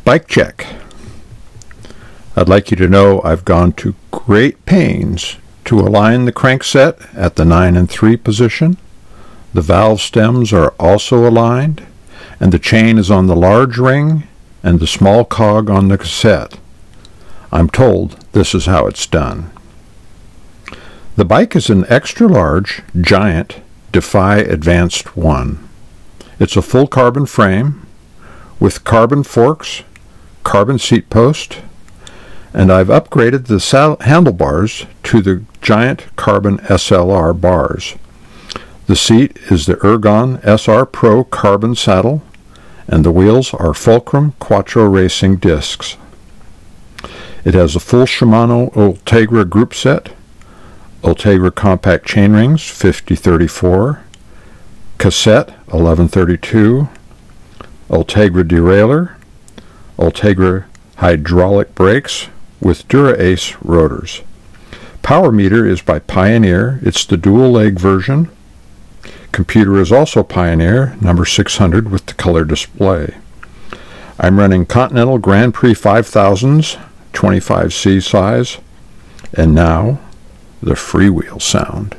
Bike check. I'd like you to know I've gone to great pains to align the crankset at the 9 and 3 position. The valve stems are also aligned, and the chain is on the large ring and the small cog on the cassette. I'm told this is how it's done. The bike is an extra large, giant Defy Advanced 1. It's a full carbon frame with carbon forks, carbon seat post, and I've upgraded the handlebars to the giant carbon SLR bars. The seat is the Ergon SR Pro carbon saddle, and the wheels are Fulcrum Quattro Racing discs. It has a full Shimano Ultegra group set, Ultegra compact chainrings 5034, cassette 1132, Ultegra derailleur, Ultegra hydraulic brakes with Dura-Ace rotors. Power meter is by Pioneer. It's the dual leg version. Computer is also Pioneer, number 600 with the color display. I'm running Continental Grand Prix 5000s, 25C size, and now the freewheel sound.